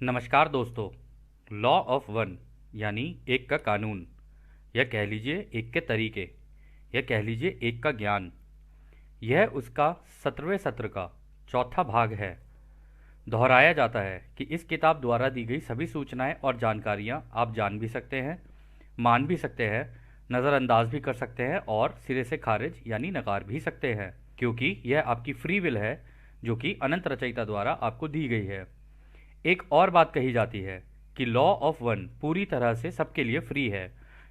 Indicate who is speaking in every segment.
Speaker 1: नमस्कार दोस्तों। Law of one यानी एक का कानून, या कह लीजिए एक के तरीके, या कह लीजिए एक का ज्ञान, यह उसका 17वें सत्र का चौथा भाग है। दोहराया जाता है कि इस किताब द्वारा दी गई सभी सूचनाएं और जानकारियां आप जान भी सकते हैं, मान भी सकते हैं, नज़रअंदाज भी कर सकते हैं और सिरे से खारिज यानी नकार भी सकते हैं, क्योंकि यह आपकी फ्री विल है जो कि अनंत रचयिता द्वारा आपको दी गई है। एक और बात कही जाती है कि लॉ ऑफ वन पूरी तरह से सबके लिए फ्री है।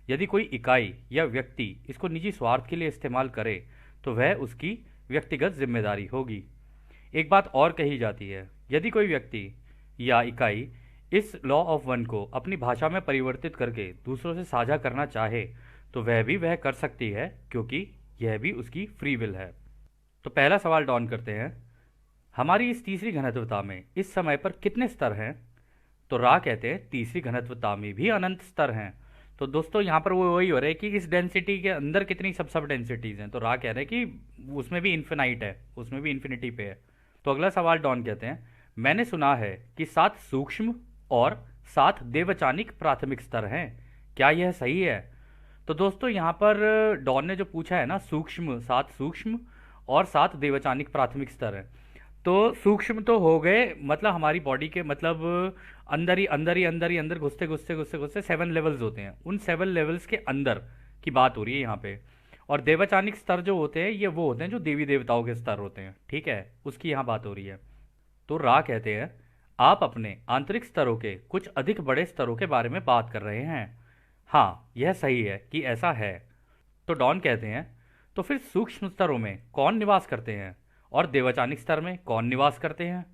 Speaker 1: यदि कोई इकाई या व्यक्ति इसको निजी स्वार्थ के लिए इस्तेमाल करे तो वह उसकी व्यक्तिगत जिम्मेदारी होगी। एक बात और कही जाती है, यदि कोई व्यक्ति या इकाई इस लॉ ऑफ वन को अपनी भाषा में परिवर्तित करके दूसरों से साझा करना चाहे तो वह कर सकती है, क्योंकि यह भी उसकी फ्री विल है। तो पहला सवाल डॉन करते हैं, हमारी इस तीसरी घनत्वता में इस समय पर कितने स्तर हैं? तो रा कहते हैं तीसरी घनत्वता में भी अनंत स्तर हैं। तो दोस्तों यहाँ पर वो वही हो रहा है कि इस डेंसिटी के अंदर कितनी सब डेंसिटीज हैं। तो रा कह रहे हैं कि उसमें भी इन्फिनाइट है, उसमें भी इन्फिनिटी पे है। तो अगला सवाल डॉन कहते हैं, मैंने सुना है कि 7 सूक्ष्म और 7 देवचानिक प्राथमिक स्तर हैं, क्या यह सही है? तो दोस्तों यहाँ पर डॉन ने जो पूछा है ना, सूक्ष्म 7 सूक्ष्म और 7 देवचानिक प्राथमिक स्तर हैं। तो सूक्ष्म तो हो गए, मतलब हमारी बॉडी के मतलब अंदर घुसते घुसते घुसते घुसते 7 लेवल्स होते हैं, उन 7 लेवल्स के अंदर की बात हो रही है यहाँ पे। और देवचानिक स्तर जो होते हैं ये वो होते हैं जो देवी देवताओं के स्तर होते हैं, ठीक है, उसकी यहाँ बात हो रही है। तो रा कहते हैं, आप अपने आंतरिक स्तरों के कुछ अधिक बड़े स्तरों के बारे में बात कर रहे हैं। हाँ, यह सही है कि ऐसा है। तो डॉन कहते हैं, तो फिर सूक्ष्म स्तरों में कौन निवास करते हैं और देवचानिक स्तर में कौन निवास करते हैं?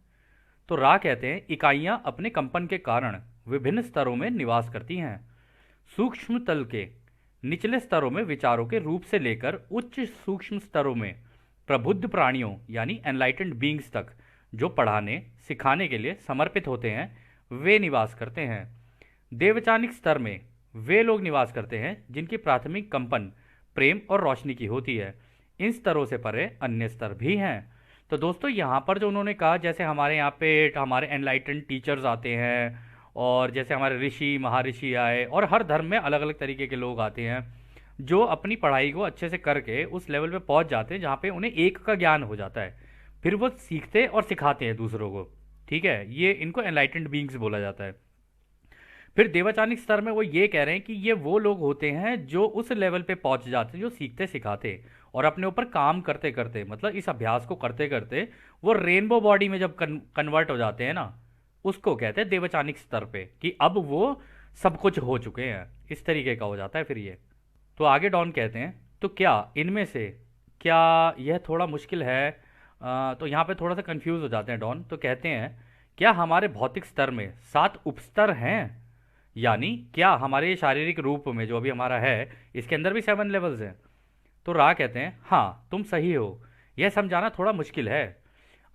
Speaker 1: तो रा कहते हैं, इकाइयां अपने कंपन के कारण विभिन्न स्तरों में निवास करती हैं। सूक्ष्म तल के निचले स्तरों में विचारों के रूप से लेकर उच्च सूक्ष्म स्तरों में प्रबुद्ध प्राणियों यानी एनलाइटेंड बींग्स तक जो पढ़ाने सिखाने के लिए समर्पित होते हैं, वे निवास करते हैं। देवचानिक स्तर में वे लोग निवास करते हैं जिनकी प्राथमिक कंपन प्रेम और रोशनी की होती है। इन स्तरों से परे अन्य स्तर भी हैं। तो दोस्तों यहाँ पर जो उन्होंने कहा, जैसे हमारे यहाँ पे हमारे एनलाइटेंड टीचर्स आते हैं, और जैसे हमारे ऋषि महर्षि आए, और हर धर्म में अलग अलग तरीके के लोग आते हैं जो अपनी पढ़ाई को अच्छे से करके उस लेवल पे पहुंच जाते हैं जहाँ पे उन्हें एक का ज्ञान हो जाता है। फिर वो सीखते और सिखाते हैं दूसरों को, ठीक है, ये इनको एनलाइटेंड बींग्स बोला जाता है। फिर देवचानिक स्तर में वो ये कह रहे हैं कि ये वो लोग होते हैं जो उस लेवल पे पहुंच जाते हैं, जो सीखते सिखाते और अपने ऊपर काम करते करते, मतलब इस अभ्यास को करते करते वो रेनबो बॉडी में जब कन्वर्ट हो जाते हैं ना, उसको कहते हैं देवचानिक स्तर पे, कि अब वो सब कुछ हो चुके हैं, इस तरीके का हो जाता है फिर ये। तो आगे डॉन कहते हैं, तो क्या इनमें से क्या यह थोड़ा मुश्किल है? तो यहाँ पे थोड़ा सा कंफ्यूज हो जाते हैं डॉन। तो कहते हैं, क्या हमारे भौतिक स्तर में 7 उपस्तर हैं, यानी क्या हमारे शारीरिक रूप में जो अभी हमारा है इसके अंदर भी 7 लेवल्स हैं? तो रा कहते हैं, हाँ तुम सही हो, यह समझाना थोड़ा मुश्किल है।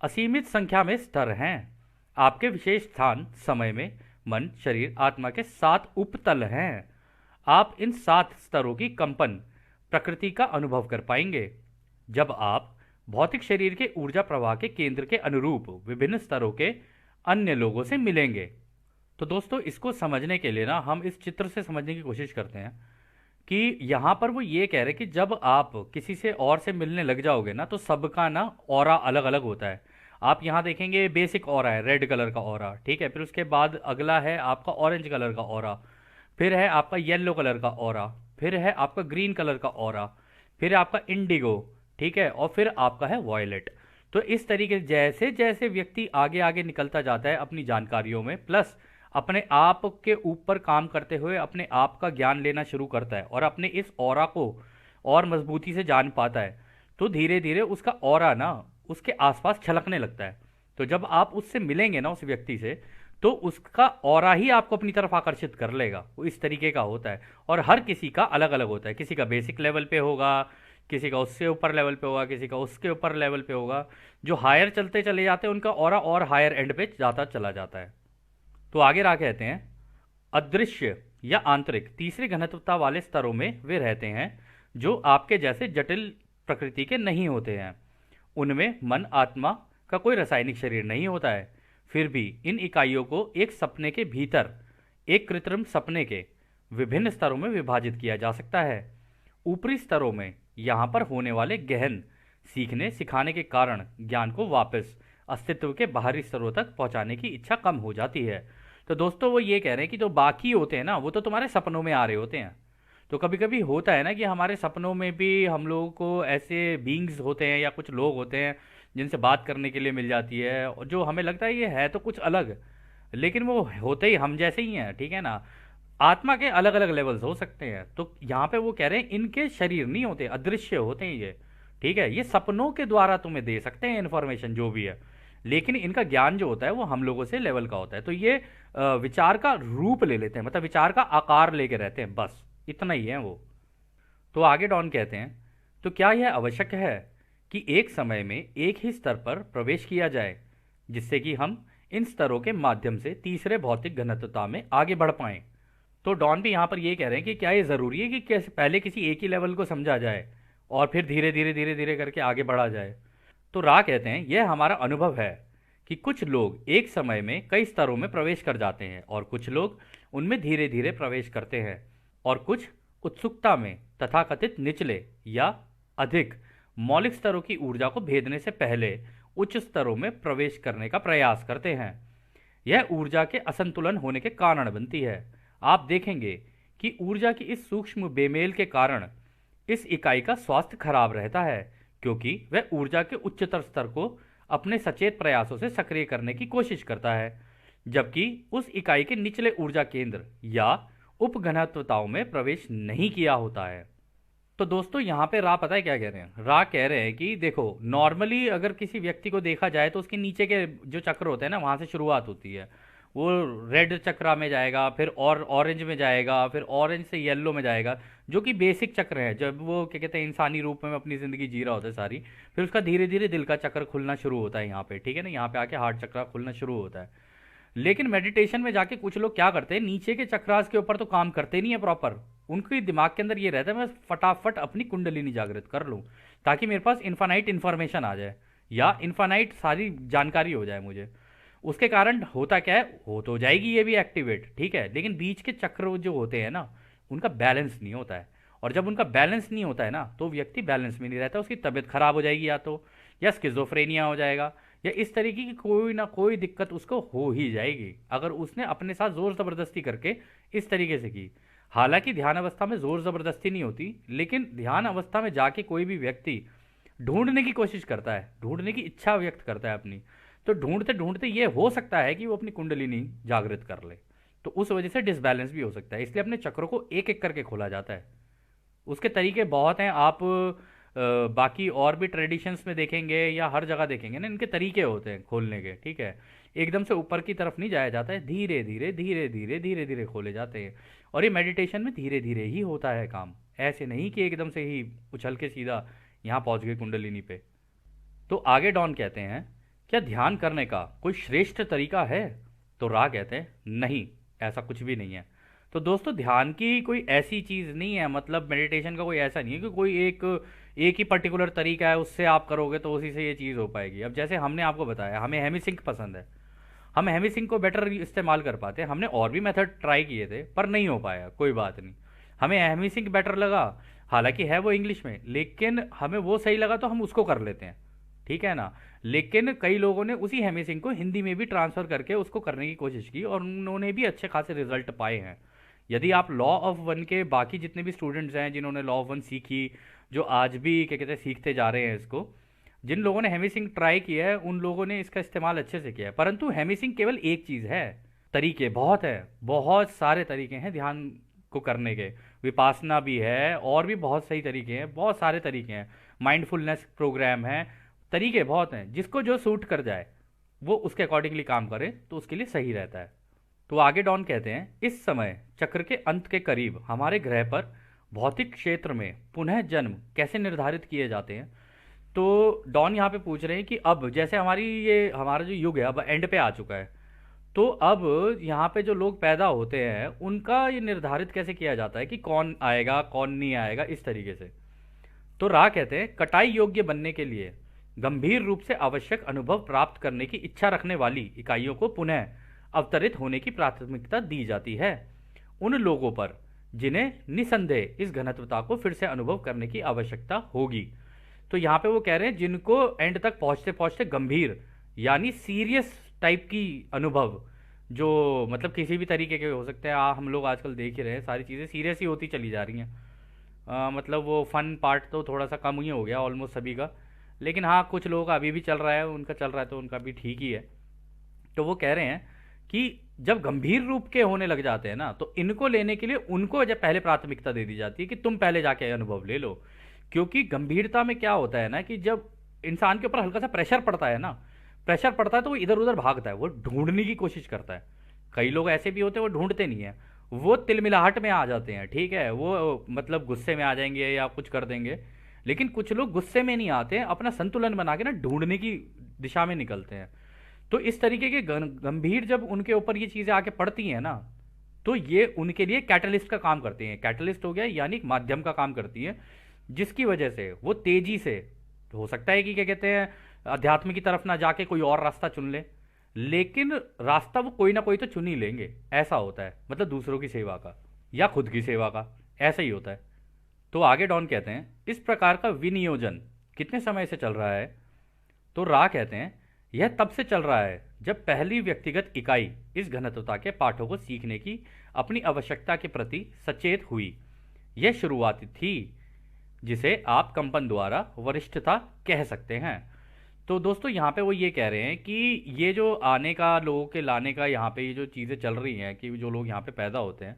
Speaker 1: असीमित संख्या में स्तर हैं। आपके विशेष स्थान समय में मन शरीर आत्मा के 7 उपतल हैं। आप इन 7 स्तरों की कंपन प्रकृति का अनुभव कर पाएंगे जब आप भौतिक शरीर के ऊर्जा प्रवाह के केंद्र के अनुरूप विभिन्न स्तरों के अन्य लोगों से मिलेंगे। तो दोस्तों इसको समझने के लिए ना हम इस चित्र से समझने की कोशिश करते हैं कि यहाँ पर वो ये कह रहे हैं कि जब आप किसी से और से मिलने लग जाओगे ना, तो सबका ना ऑरा अलग अलग होता है। आप यहाँ देखेंगे बेसिक ऑरा है, रेड कलर का ऑरा, ठीक है, फिर उसके बाद अगला है आपका ऑरेंज कलर का ऑरा, फिर है आपका येलो कलर का ऑरा, फिर है आपका ग्रीन कलर का ऑरा, फिर है आपका इंडिगो, ठीक है, और फिर आपका है वॉयलेट। तो इस तरीके से जैसे जैसे व्यक्ति आगे आगे निकलता जाता है अपनी जानकारियों में, प्लस अपने आप के ऊपर काम करते हुए अपने आप का ज्ञान लेना शुरू करता है और अपने इस ऑरा को और मजबूती से जान पाता है, तो धीरे धीरे उसका ऑरा ना उसके आसपास छलकने लगता है। तो जब आप उससे मिलेंगे ना, उस व्यक्ति से, तो उसका ऑरा ही आपको अपनी तरफ आकर्षित कर लेगा। वो इस तरीके का होता है और हर किसी का अलग अलग होता है। किसी का बेसिक लेवल पे होगा, किसी का उससे ऊपर लेवल पे होगा, किसी का उसके ऊपर लेवल पे होगा। जो हायर चलते चले जाते हैं उनका ऑरा और हायर एंड पे जाता चला जाता है। तो आगे रा कहते हैं, अदृश्य या आंतरिक तीसरी घनत्वता वाले स्तरों में वे रहते हैं जो आपके जैसे जटिल प्रकृति के नहीं होते हैं। उनमें मन आत्मा का कोई रासायनिक शरीर नहीं होता है। फिर भी इन इकाइयों को एक सपने के भीतर, एक कृत्रिम सपने के विभिन्न स्तरों में विभाजित किया जा सकता है। ऊपरी स्तरों में यहाँ पर होने वाले गहन सीखने सिखाने के कारण ज्ञान को वापस अस्तित्व के बाहरी स्तरों तक पहुंचाने की इच्छा कम हो जाती है। तो दोस्तों वो ये कह रहे हैं कि जो बाकी होते हैं ना, वो तो तुम्हारे सपनों में आ रहे होते हैं। तो कभी कभी होता है ना कि हमारे सपनों में भी हम लोगों को ऐसे बींग्स होते हैं या कुछ लोग होते हैं जिनसे बात करने के लिए मिल जाती है, और जो हमें लगता है ये है तो कुछ अलग, लेकिन वो होते ही हम जैसे ही हैं, ठीक है ना। आत्मा के अलग अलग लेवल्स हो सकते हैं। तो यहाँ पे वो कह रहे हैं इनके शरीर नहीं होते, अदृश्य होते हैं ये, ठीक है। ये सपनों के द्वारा तुम्हें दे सकते हैं इन्फॉर्मेशन जो भी है, लेकिन इनका ज्ञान जो होता है वो हम लोगों से लेवल का होता है। तो ये विचार का रूप ले लेते हैं, मतलब विचार का आकार लेके रहते हैं, बस इतना ही है वो। तो आगे डॉन कहते हैं, तो क्या यह आवश्यक है कि एक समय में एक ही स्तर पर प्रवेश किया जाए जिससे कि हम इन स्तरों के माध्यम से तीसरे भौतिक घनत्वता में आगे बढ़ पाएं? तो डॉन भी यहाँ पर ये कह रहे हैं कि क्या ये ज़रूरी है कि कैसे पहले किसी एक ही लेवल को समझा जाए और फिर धीरे धीरे धीरे धीरे करके आगे बढ़ा जाए? तो रा कहते हैं यह हमारा अनुभव है कि कुछ लोग एक समय में कई स्तरों में प्रवेश कर जाते हैं और कुछ लोग उनमें धीरे धीरे प्रवेश करते हैं, और कुछ उत्सुकता में तथाकथित निचले या अधिक मौलिक स्तरों की ऊर्जा को भेदने से पहले उच्च स्तरों में प्रवेश करने का प्रयास करते हैं। यह ऊर्जा के असंतुलन होने के कारण बनती है। आप देखेंगे कि ऊर्जा की इस सूक्ष्म बेमेल के कारण इस इकाई का स्वास्थ्य खराब रहता है, क्योंकि वह ऊर्जा के उच्चतर स्तर को अपने सचेत प्रयासों से सक्रिय करने की कोशिश करता है, जबकि उस इकाई के निचले ऊर्जा केंद्र या उपघनत्वताओं में प्रवेश नहीं किया होता है। तो दोस्तों यहाँ पे रा पता है क्या कह रहे हैं? रा कह रहे हैं कि देखो, नॉर्मली अगर किसी व्यक्ति को देखा जाए तो उसके नीचे के जो चक्र होते हैं ना, वहाँ से शुरुआत होती है। वो रेड चक्रा में जाएगा, फिर और ऑरेंज में जाएगा, फिर ऑरेंज से येलो में जाएगा, जो कि बेसिक चक्र है। जब वो क्या कहते हैं इंसानी रूप में अपनी ज़िंदगी जी रहा होता है सारी, फिर उसका धीरे धीरे दिल का चक्र खुलना शुरू होता है यहाँ पे, ठीक है ना। यहाँ पे आके हार्ट चक्र खुलना शुरू होता है। लेकिन मेडिटेशन में जाके कुछ लोग क्या करते हैं, नीचे के चक्रास के ऊपर तो काम करते नहीं है प्रॉपर। उनके दिमाग के अंदर ये रहता है मैं फटाफट अपनी कुंडलिनी जागृत कर लूँ ताकि मेरे पास इन्फानाइट इन्फॉर्मेशन आ जाए या इन्फानाइट सारी जानकारी हो जाए मुझे। उसके कारण होता क्या है, हो तो जाएगी ये भी एक्टिवेट, ठीक है, लेकिन बीच के चक्र जो होते हैं ना, उनका बैलेंस नहीं होता है। और जब उनका बैलेंस नहीं होता है ना, तो व्यक्ति बैलेंस में नहीं रहता, उसकी तबीयत खराब हो जाएगी, या स्किज़ोफ्रेनिया हो जाएगा, या इस तरीके की कोई ना कोई दिक्कत उसको हो ही जाएगी अगर उसने अपने साथ जोर ज़बरदस्ती करके इस तरीके से की। हालांकि ध्यान अवस्था में जोर ज़बरदस्ती नहीं होती, लेकिन ध्यान अवस्था में जाके कोई भी व्यक्ति ढूंढने की कोशिश करता है, ढूंढने की इच्छा व्यक्त करता है अपनी, तो ढूंढते ढूंढते ये हो सकता है कि वो अपनी कुंडलिनी जागृत कर ले, तो उस वजह से डिसबैलेंस भी हो सकता है। इसलिए अपने चक्रों को एक एक करके खोला जाता है। उसके तरीके बहुत हैं, आप बाकी और भी ट्रेडिशंस में देखेंगे या हर जगह देखेंगे ना, इनके तरीके होते हैं खोलने के, ठीक है। एकदम से ऊपर की तरफ नहीं जाया जाता है, धीरे धीरे धीरे धीरे धीरे धीरे खोले जाते हैं। और ये मेडिटेशन में धीरे धीरे ही होता है काम, ऐसे नहीं कि एकदम से ही उछल के सीधा यहाँ पहुँच गए कुंडलिनी पे। तो आगे डॉन कहते हैं, क्या ध्यान करने का कोई श्रेष्ठ तरीका है? तो रा कहते हैं नहीं, ऐसा कुछ भी नहीं है। तो दोस्तों ध्यान की कोई ऐसी चीज़ नहीं है, मतलब मेडिटेशन का कोई ऐसा नहीं है कि कोई एक ही पर्टिकुलर तरीका है, उससे आप करोगे तो उसी से ये चीज़ हो पाएगी। अब जैसे हमने आपको बताया हमें हेमिसिंक पसंद है, हम हेमिसिंक को बेटर इस्तेमाल कर पाते हैं। हमने और भी मेथड ट्राई किए थे पर नहीं हो पाया, कोई बात नहीं, हमें हेमिसिंक बेटर लगा। हालांकि है वो इंग्लिश में, लेकिन हमें वो सही लगा तो हम उसको कर लेते हैं, ठीक है ना। लेकिन कई लोगों ने उसी हेमिसिंक को हिंदी में भी ट्रांसफ़र करके उसको करने की कोशिश की और उन्होंने भी अच्छे खासे रिजल्ट पाए हैं। यदि आप लॉ ऑफ वन के बाकी जितने भी स्टूडेंट्स हैं जिन्होंने लॉ ऑफ वन सीखी, जो आज भी क्या कहते हैं सीखते जा रहे हैं इसको, जिन लोगों ने हेमिसिंक ट्राई किया है उन लोगों ने इसका इस्तेमाल अच्छे से किया है। परंतु हेमिसिंक केवल एक चीज़ है, तरीके बहुत है, बहुत सारे तरीके हैं ध्यान को करने के। विपासना भी है और भी बहुत सही तरीके हैं, बहुत सारे तरीके हैं, माइंडफुलनेस प्रोग्राम है, तरीके बहुत हैं। जिसको जो सूट कर जाए वो उसके अकॉर्डिंगली काम करे तो उसके लिए सही रहता है। तो आगे डॉन कहते हैं, इस समय चक्र के अंत के करीब हमारे ग्रह पर भौतिक क्षेत्र में पुनः जन्म कैसे निर्धारित किए जाते हैं। तो डॉन यहाँ पे पूछ रहे हैं कि अब जैसे हमारा जो युग है अब एंड पे आ चुका है, तो अब यहाँ पे जो लोग पैदा होते हैं उनका ये निर्धारित कैसे किया जाता है कि कौन आएगा कौन नहीं आएगा, इस तरीके से। तो रा कहते हैं, कटाई योग्य बनने के लिए गंभीर रूप से आवश्यक अनुभव प्राप्त करने की इच्छा रखने वाली इकाइयों को पुनः अवतरित होने की प्राथमिकता दी जाती है उन लोगों पर जिन्हें निसंदेह इस घनत्वता को फिर से अनुभव करने की आवश्यकता होगी। तो यहाँ पे वो कह रहे हैं जिनको एंड तक पहुंचते पहुंचते गंभीर यानी सीरियस टाइप की अनुभव, जो मतलब किसी भी तरीके के हो सकते हैं, हम लोग आजकल देख ही रहे हैं सारी चीज़ें सीरियस ही होती चली जा रही हैं। मतलब वो फन पार्ट तो थोड़ा सा कम ही हो गया ऑलमोस्ट सभी का, लेकिन हाँ कुछ लोगों का अभी भी चल रहा है, उनका चल रहा है तो उनका भी ठीक ही है। तो वो कह रहे हैं कि जब गंभीर रूप के होने लग जाते हैं ना, तो इनको लेने के लिए उनको जब पहले प्राथमिकता दे दी जाती है कि तुम पहले जाके अनुभव ले लो। क्योंकि गंभीरता में क्या होता है ना कि जब इंसान के ऊपर हल्का सा प्रेशर पड़ता है ना, प्रेशर पड़ता है तो वो इधर उधर भागता है, वो ढूंढने की कोशिश करता है। कई लोग ऐसे भी होते हैं वो ढूंढते नहीं है, वो तिलमिलाहट में आ जाते हैं, ठीक है, वो मतलब गुस्से में आ जाएंगे या कुछ कर देंगे। लेकिन कुछ लोग गुस्से में नहीं आते हैं, अपना संतुलन बना के ना ढूंढने की दिशा में निकलते हैं। तो इस तरीके के गंभीर जब उनके ऊपर ये चीज़ें आके पड़ती हैं ना, तो ये उनके लिए कैटलिस्ट का काम करती हैं। कैटलिस्ट हो गया यानी एक माध्यम का काम करती है, जिसकी वजह से वो तेजी से, हो सकता है कि क्या कहते हैं अध्यात्म की तरफ ना जाके कोई और रास्ता चुन ले, लेकिन रास्ता वो कोई ना कोई तो चुन ही लेंगे। ऐसा होता है, मतलब दूसरों की सेवा का या खुद की सेवा का, ऐसा ही होता है। तो आगे डॉन कहते हैं इस प्रकार का विनियोजन कितने समय से चल रहा है। तो रा कहते हैं यह तब से चल रहा है जब पहली व्यक्तिगत इकाई इस घनत्वता के पाठों को सीखने की अपनी आवश्यकता के प्रति सचेत हुई। यह शुरुआत थी जिसे आप कंपन द्वारा वरिष्ठता कह सकते हैं। तो दोस्तों यहाँ पे वो ये कह रहे हैं कि ये जो आने का, लोगों के लाने का, यहाँ पे ये जो चीज़ें चल रही हैं कि जो लोग यहाँ पे पैदा होते हैं,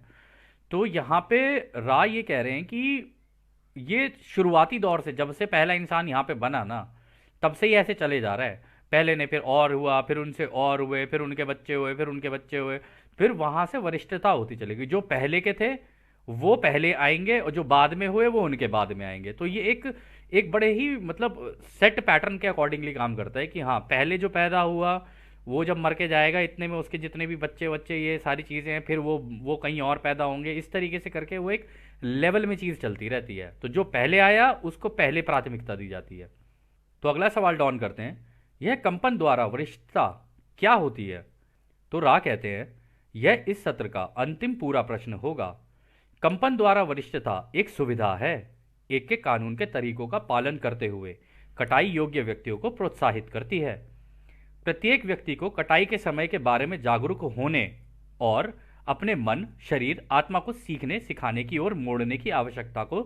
Speaker 1: तो यहाँ पे रा ये कह रहे हैं कि ये शुरुआती दौर से, जब से पहला इंसान यहाँ पे बना ना, तब से ही ऐसे चले जा रहा है। पहले ने फिर और हुआ, फिर उनसे और हुए, फिर उनके बच्चे हुए, फिर उनके बच्चे हुए, फिर वहां से वरिष्ठता होती चलेगी। जो पहले के थे वो पहले आएंगे और जो बाद में हुए वो उनके बाद में आएंगे। तो ये एक एक बड़े ही मतलब सेट पैटर्न के अकॉर्डिंगली काम करता है कि हाँ पहले जो पैदा हुआ वो जब मर के जाएगा, इतने में उसके जितने भी बच्चे बच्चे ये सारी चीज़ें हैं, फिर वो कहीं और पैदा होंगे। इस तरीके से करके वो एक लेवल में चीज़ चलती रहती है। तो जो पहले आया उसको पहले प्राथमिकता दी जाती है। तो अगला सवाल डॉन करते हैं, यह कंपन द्वारा वरिष्ठता क्या होती है। तो रा कहते हैं यह इस सत्र का अंतिम पूरा प्रश्न होगा। कंपन द्वारा वरिष्ठता एक सुविधा है, एक के कानून के तरीकों का पालन करते हुए कटाई योग्य व्यक्तियों को प्रोत्साहित करती है। प्रत्येक व्यक्ति को कटाई के समय के बारे में जागरूक होने और अपने मन, शरीर, आत्मा को सीखने सिखाने की ओर मोड़ने की आवश्यकता को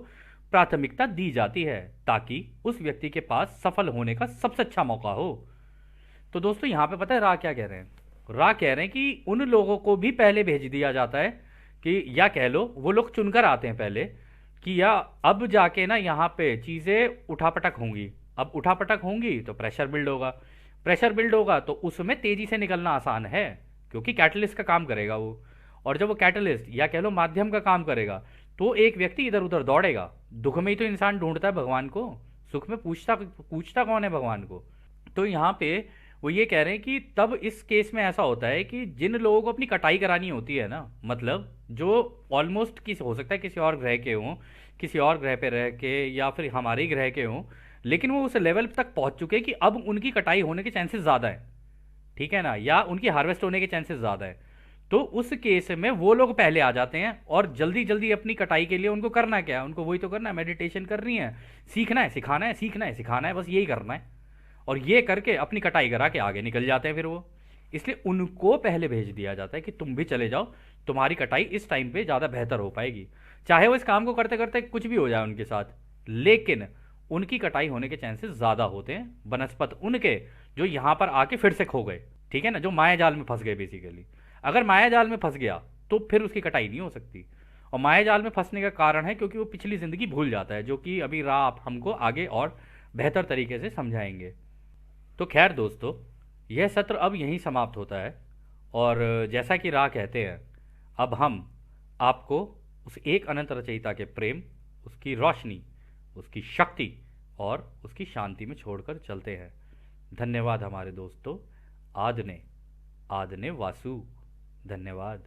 Speaker 1: प्राथमिकता दी जाती है, ताकि उस व्यक्ति के पास सफल होने का सबसे अच्छा मौका हो। तो दोस्तों यहाँ पे पता है रा क्या कह रहे हैं? रा कह रहे हैं कि उन लोगों को भी पहले भेज दिया जाता है कि, या कह लो वो लोग चुनकर आते हैं पहले कि या अब जाके ना यहाँ पे चीज़ें उठापटक होंगी। अब उठापटक होंगी तो प्रेशर बिल्ड होगा, प्रेशर बिल्ड होगा तो उसमें तेजी से निकलना आसान है क्योंकि कैटलिस्ट का काम करेगा वो। और जब वो कैटलिस्ट या कह लो माध्यम का काम करेगा तो एक व्यक्ति इधर उधर दौड़ेगा। दुख में ही तो इंसान ढूंढता है भगवान को, सुख में पूछता पूछता कौन है भगवान को। तो यहाँ पे वो ये कह रहे हैं कि तब इस केस में ऐसा होता है कि जिन लोगों को अपनी कटाई करानी होती है ना, मतलब जो ऑलमोस्ट किसी, हो सकता है किसी और ग्रह के हों, किसी और ग्रह पे रह के, या फिर हमारे ही ग्रह के हों, लेकिन वो उस लेवल तक पहुंच चुके हैं कि अब उनकी कटाई होने के चांसेस ज़्यादा है, ठीक है ना, या उनकी हार्वेस्ट होने के चांसेस ज़्यादा है। तो उस केस में वो लोग पहले आ जाते हैं और जल्दी जल्दी अपनी कटाई के लिए उनको करना क्या है, उनको वही तो करना है, मेडिटेशन करनी है, सीखना है सिखाना है, सीखना है सिखाना है, बस यही करना है। और ये करके अपनी कटाई करा के आगे निकल जाते हैं फिर वो। इसलिए उनको पहले भेज दिया जाता है कि तुम भी चले जाओ, तुम्हारी कटाई इस टाइम पे ज़्यादा बेहतर हो पाएगी। चाहे वो इस काम को करते करते कुछ भी हो जाए उनके साथ, लेकिन उनकी कटाई होने के चांसेस ज़्यादा होते हैं बनस्पत उनके जो यहाँ पर आके फिर से खो गए, ठीक है ना, जो माया जाल में फंस गए बेसिकली। अगर माया जाल में फंस गया तो फिर उसकी कटाई नहीं हो सकती। और माया जाल में फंसने का कारण है क्योंकि वो पिछली ज़िंदगी भूल जाता है, जो कि अभी रा आप हमको आगे और बेहतर तरीके से समझाएंगे। तो खैर दोस्तों, यह सत्र अब यहीं समाप्त होता है। और जैसा कि रा कहते हैं, अब हम आपको उस एक अनंत रचयिता के प्रेम, उसकी रोशनी, उसकी शक्ति और उसकी शांति में छोड़कर चलते हैं। धन्यवाद हमारे दोस्तों। आदने आदने वासु। धन्यवाद।